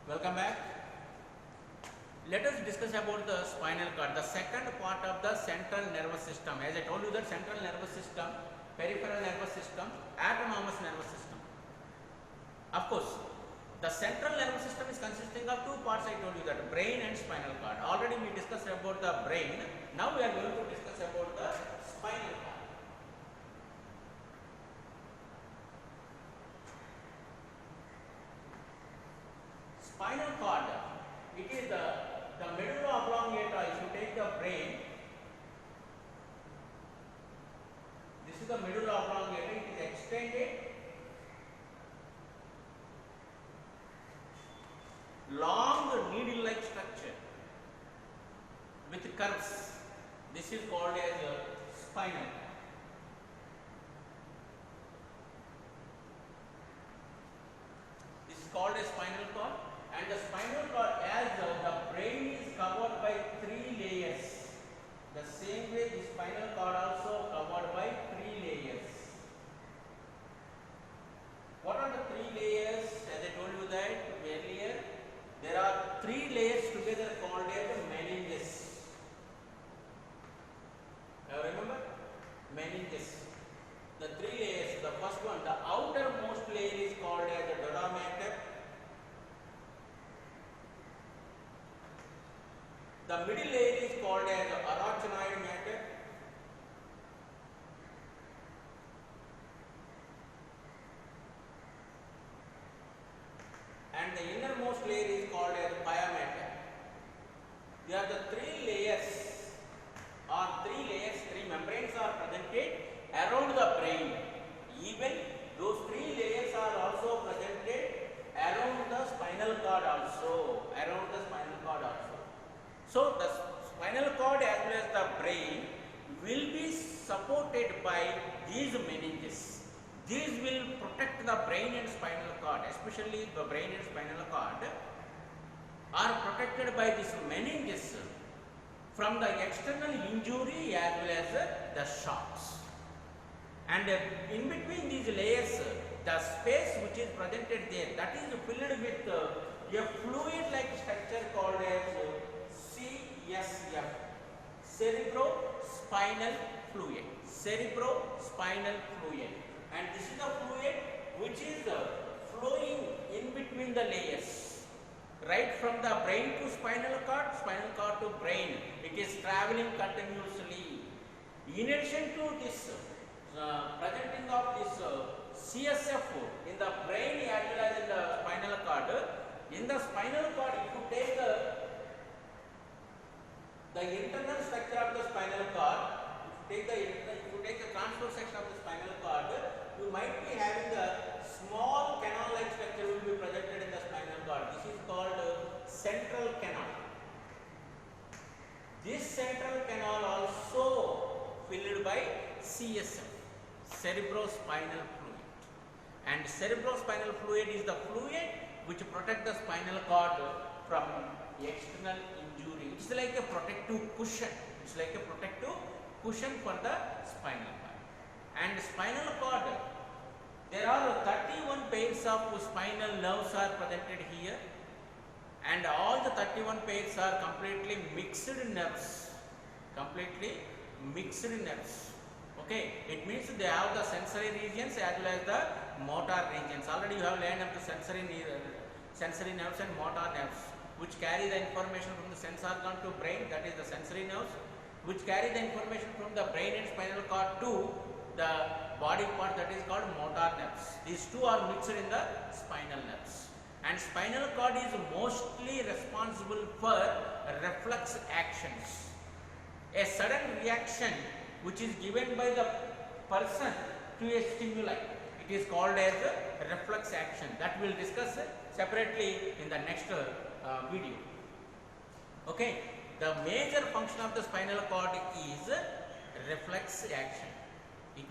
Welcome back. Let us discuss about the spinal cord, the second part of the central nervous system. As I told you, that central nervous system, peripheral nervous system, autonomous nervous system. Of course, the central nervous system is consisting of two parts. I told you that brain and spinal cord. Already we discussed about the brain. Now we are going to discuss about the spinal cord. Spinal cord, it is the medulla oblongata. If you take the brain, this is the medulla oblongata. It is extended, long needle-like structure with curves. This is called as spinal cord. This is called a spinal cord. And the spinal cord, as the brain is covered by three layers, the same way the spinal cord also covered by three layers. What are the three layers? As I told you that earlier, there are three layers together called as meninges. Now remember, meninges. The three layers. The first one, the outermost layer is called as the dura mater. The middle layer is called as arachnoid matter. And the innermost layer is called as pia mater. There are the three layers, three membranes are presented around the brain. Even those three layers are also presented around the spinal cord also. So the spinal cord as well as the brain will be supported by these meninges. These will protect the brain and spinal cord, especially the brain and spinal cord are protected by these meninges from the external injury as well as the shocks. And in between these layers, the space which is presented there, that is filled with a fluid-like structure called as CSF, cerebrospinal fluid. Cerebrospinal fluid. And this is the fluid which is flowing in between the layers. Right from the brain to spinal cord to brain. It is traveling continuously. In addition to this presenting of this CSF in the brain as well as in the spinal cord, if you take the internal structure of the spinal cord, if you take the transverse section of the spinal cord, you might be having a small canal-like structure will be presented in the spinal cord. This is called central canal. This central canal also filled by CSF, cerebrospinal fluid. And cerebrospinal fluid is the fluid which protects the spinal cord from external injury. It's like a protective cushion. For the spinal cord. And spinal cord, there are 31 pairs of spinal nerves are presented here, and all the 31 pairs are completely mixed nerves. Okay, it means they have the sensory regions as well as the motor regions. Already you have learned up to sensory nerves and motor nerves, which carry the information from the sense organ to brain, that is the sensory nerves, which carry the information from the brain and spinal cord to the body part, that is called motor nerves. These two are mixed in the spinal nerves. And spinal cord is mostly responsible for reflex actions. A sudden reaction which is given by the person to a stimuli, it is called as a reflex action. That we will discuss separately in the next video. Okay, the major function of the spinal cord is reflex action. It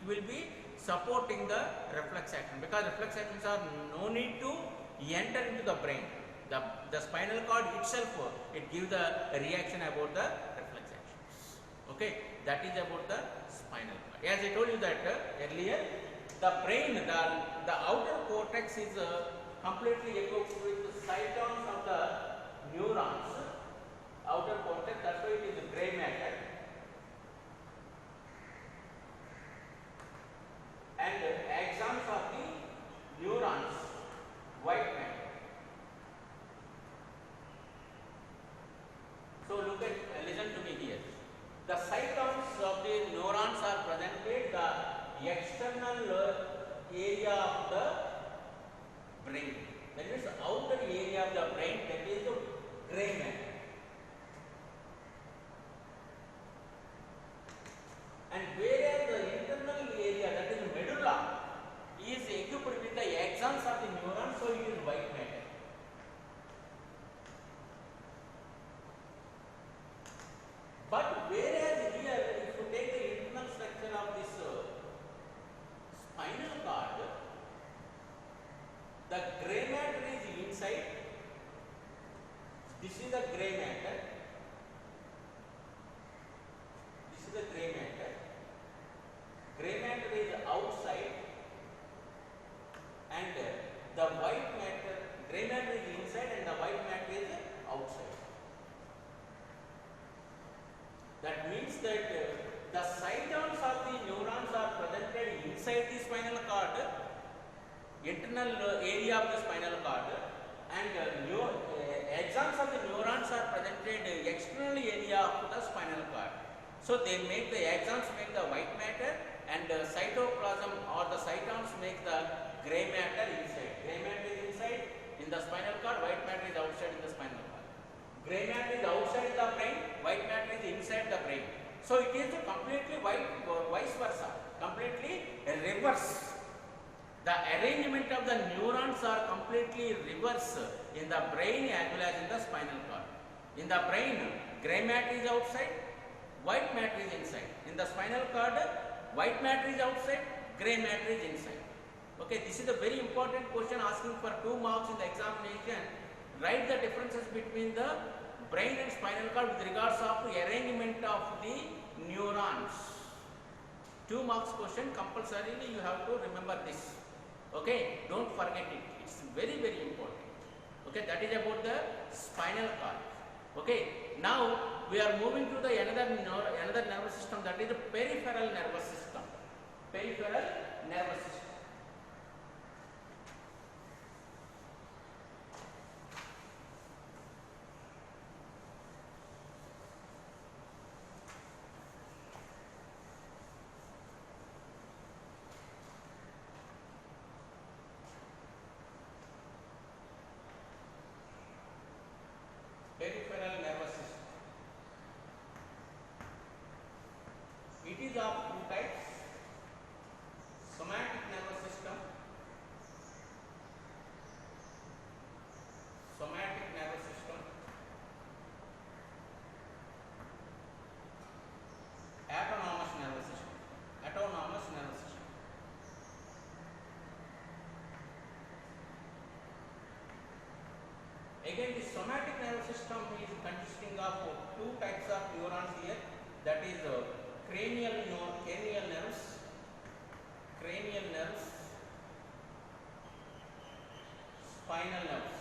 will be supporting the reflex action, because reflex actions are no need to enter into the brain. The spinal cord itself, it gives the reaction about the reflex actions. Okay, that is about the spinal cord. As I told you that earlier, the brain, the outer cortex is completely equipped with cytons of the neurons, outer cortex, that's why it is gray matter. And axons of the neurons, white matter. So look at, listen to me here. The cytons of the neurons are presented the external area of the brain. That means outer area of the brain, that is the gray matter. And whereas the internal area, that is medulla, is equipped with the axons of the neuron, so it is white matter. But whereas here, if you take the internal structure of this spinal cord, the gray matter is inside. This is the gray matter. This is the gray matter. Gray matter is outside, and the white matter, gray matter is inside and the white matter is outside. That means that the cytons of the neurons are presented inside the spinal cord, internal area of the spinal cord, and axons of the neurons are presented external area of the spinal cord. So they make the axons make the white matter, and cytoplasm or the cytons make the gray matter inside. Gray matter is inside in the spinal cord, white matter is outside in the spinal cord. Gray matter is outside the brain, white matter is inside the brain. So it is completely vice versa, completely reverse. The arrangement of the neurons are completely reverse in the brain as well as in the spinal cord. In the brain, gray matter is outside, white matter is inside. In the spinal cord, white matter is outside, gray matter is inside. Okay, this is a very important question asking for 2 marks in the examination. Write the differences between the brain and spinal cord with regards of arrangement of the neurons. 2 marks question, compulsorily you have to remember this. Okay, don't forget it. It's very, very important. Okay, that is about the spinal cord. Okay, now we are moving to the another nervous system, that is the peripheral nervous system. Peripheral nervous system. Peripheral nervous system. It is of 2 types: somatic nervous system, somatic nervous system, autonomous nervous system, autonomous nervous system. Again, the somatic nervous system is consisting of 2 types of neurons here, that is cranial nerves, spinal nerves.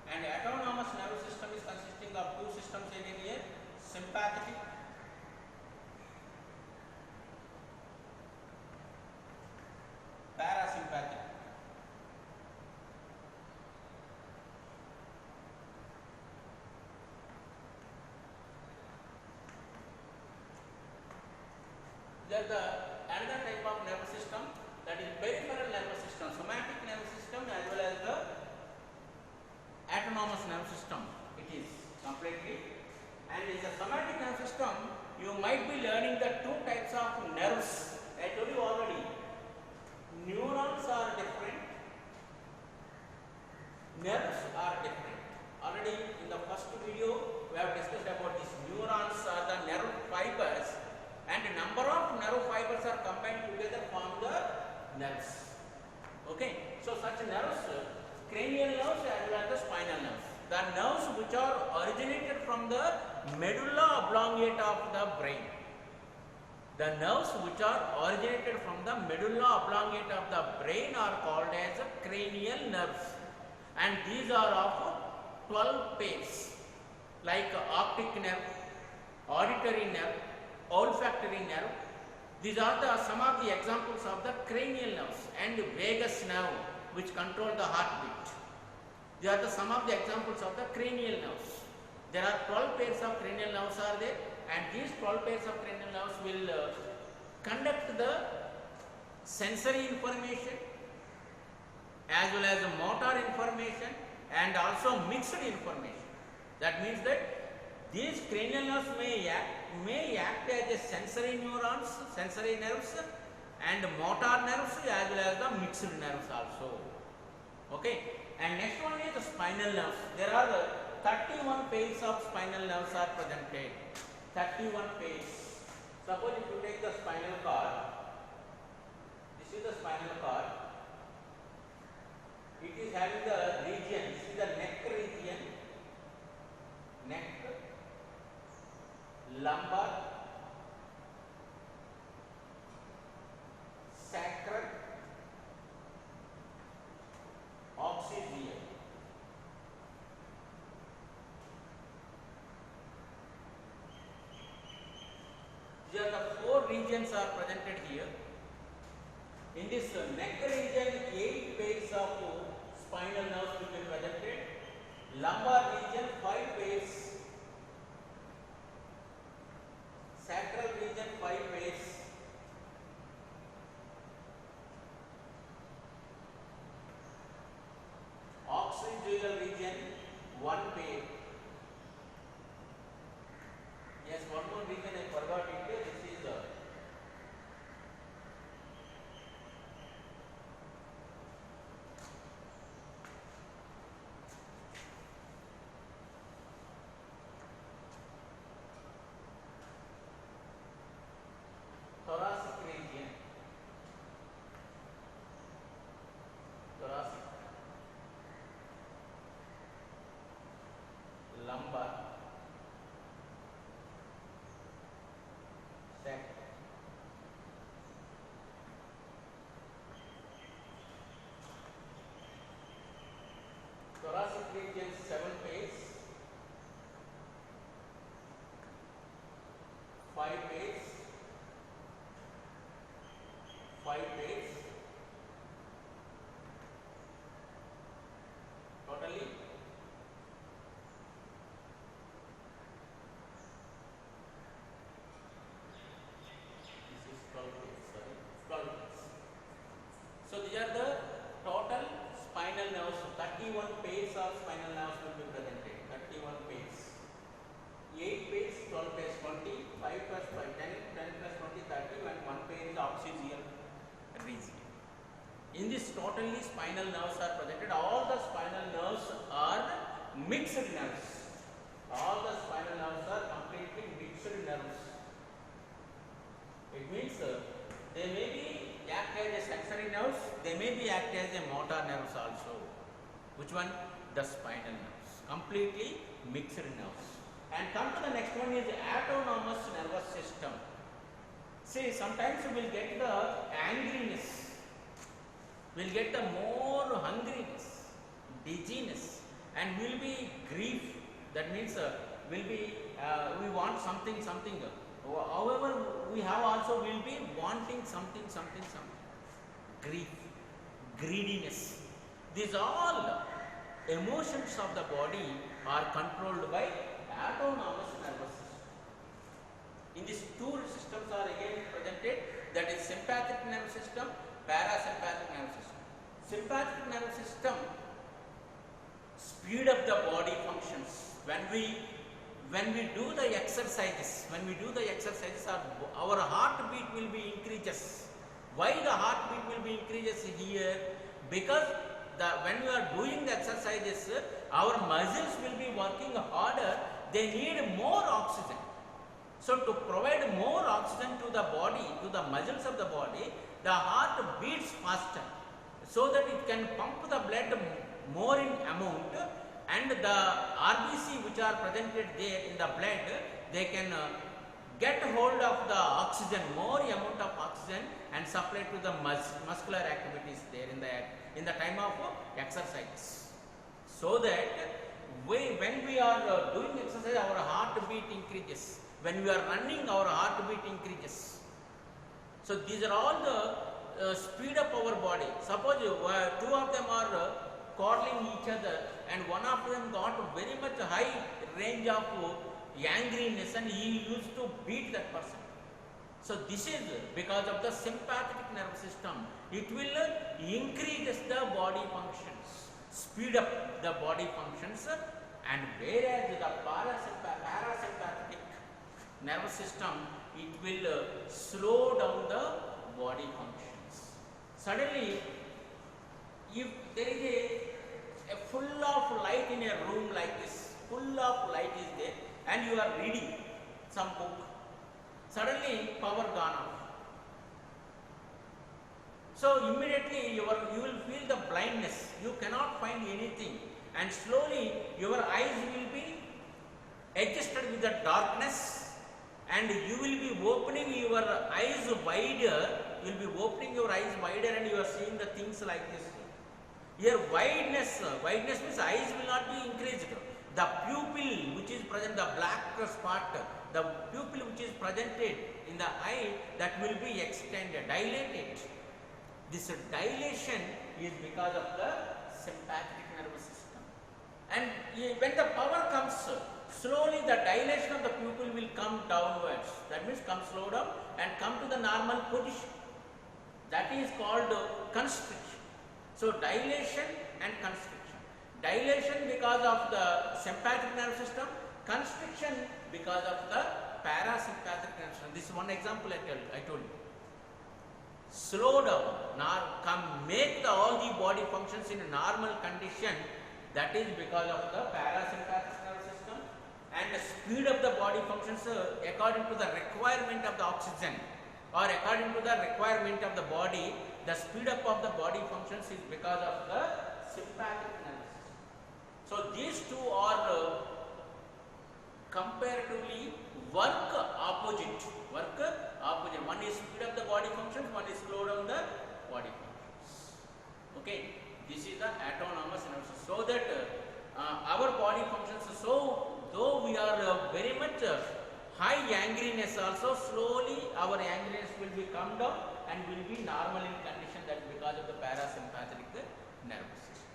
And autonomous nervous system is consisting of 2 systems again here: sympathetic, parasympathetic. There is another type of nervous system, that is peripheral nervous system, somatic nervous system as well as the autonomous nervous system. It is completely. And in the somatic nervous system, you might be learning the 2 types of nerves. I told you already. Neurons are different, nerves are different. Already in the first video, we have discussed about this. Neurons are the nerve fibers, and a number of nerve fibers are combined together form the nerves. Okay, so such nerves, cranial nerves as well as the spinal nerves. The nerves which are originated from the medulla oblongata of the brain. The nerves which are originated from the medulla oblongata of the brain are called as cranial nerves, and these are of 12 pairs, like optic nerve, auditory nerve, olfactory nerve. These are some of the examples of the cranial nerves, and vagus nerve which control the heartbeat. These are some of the examples of the cranial nerves. There are 12 pairs of cranial nerves are there, and these 12 pairs of cranial nerves will conduct the sensory information as well as motor information and also mixed information. That means that these cranial nerves may act as a sensory neurons, sensory nerves, and motor nerves as well as the mixed nerves also. Okay, and next one is the spinal nerves. There are 31 pairs of spinal nerves are presented. 31 pairs. Suppose if you take the spinal cord, this is the spinal cord. It is having the region, this is the neck region, neck, lumbar, sacral, occipital. These are the 4 regions are presented here. In this neck region, 8 pairs of spinal nerves will be presented. Lumbar region, 5 pairs. Sacral region, 5 pairs. Occipital region, 1 pair. Yes, one more region I forgot it. This is the thoracic region. Thoracic, lumbar, sacral. Thoracic region, 7 pairs, 5 pairs, 5 pairs, totally 12 pairs, sorry, 12 pairs. So these are the total spinal nerves. 31 pairs of spinal nerves will be presented. 31 pairs. 8 pairs, 12 pairs, 20, 5 plus 5, 10, 10 plus 20, 30, and 1 pair is occipital region. In this totally spinal nerves are presented. All the spinal nerves are mixed nerves. All the spinal nerves are completely mixed nerves. It means they may be act as a sensory nerves, they may be act as a motor nerves also. Which one? The spinal nerves. Completely mixed nerves. And come to the next one is autonomous nervous system. See, sometimes we will get the angriness, we will get the more hungriness, dizziness, and will be grief. That means will be we want something. However, we have also will be wanting something. Grief, greediness. These all emotions of the body are controlled by autonomous nervous system. In these 2 systems are again presented, that is sympathetic nervous system, parasympathetic nervous system. Sympathetic nervous system speed up the body functions. When we do the exercises, our heartbeat will be increases. Why the heartbeat will be increases here? Because when we are doing the exercises, our muscles will be working harder. They need more oxygen. So to provide more oxygen to the body, to the muscles of the body, the heart beats faster, so that it can pump the blood more in amount, and the RBC which are presented there in the blood, they can get hold of the oxygen, more amount of oxygen, and supply to the muscular activities there in the time of exercise. So that when we are doing exercise, our heartbeat increases. When we are running, our heartbeat increases. So these are all the speed up our body. Suppose two of them are quarreling each other, and one of them got very much high range of angriness, and he used to beat that person. So this is because of the sympathetic nervous system. It will increase the body functions, speed up the body functions, and whereas the parasympathetic nervous system, it will slow down the body functions. Suddenly, if there is a full of light in a room like this, full of light is there, and you are reading some book, suddenly power gone off. So immediately you will feel the blindness, you cannot find anything, and slowly your eyes will be adjusted with the darkness, and you will be opening your eyes wider, you will be opening your eyes wider, and you are seeing the things like this. Here wideness means eyes will not be increased. The pupil which is present, the black spot, the pupil which is presented in the eye, that will be extended, dilated. This dilation is because of the sympathetic nervous system. And when the power comes, slowly the dilation of the pupil will come downwards. That means come slow down and come to the normal position. That is called constriction. So dilation and constriction. Dilation because of the sympathetic nervous system, constriction because of the parasympathetic nervous system. This is one example I told you. Slow down, make all the body functions in a normal condition. That is because of the parasympathetic nervous system, and speed up the body functions according to the requirement of the oxygen, or according to the requirement of the body. The speed up of the body functions is because of the sympathetic nervous system. So these two are comparatively work opposite. One is speed up the body functions, one is slow down the body functions. Okay, this is the autonomous nervous system. So that our body functions. So though we are very much high angriness, also slowly our angriness will be come down and will be normal in condition. That because of the parasympathetic nervous system.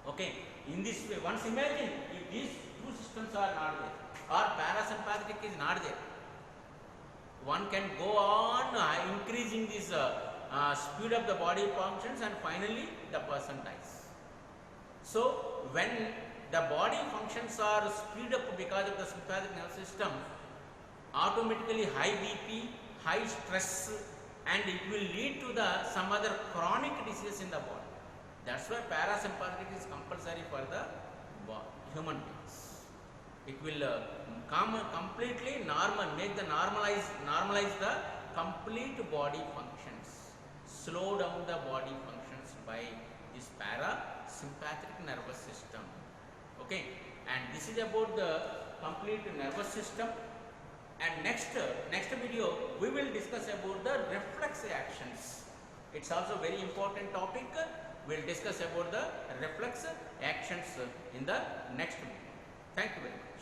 Okay, in this way, once imagine if these two systems are not there, or parasympathetic is not there, one can go on increasing this speed of the body functions, and finally the person dies. So when the body functions are speed up because of the sympathetic nervous system, automatically high BP, high stress, and it will lead to some other chronic disease in the body. That's why parasympathetic is compulsory for the human beings. It will come completely normal, normalize the complete body functions, slow down the body functions by this parasympathetic nervous system. Okay, and this is about the complete nervous system. And next video we will discuss about the reflex actions. It's also very important topic. We'll discuss about the reflex actions in the next video. Thank you very much.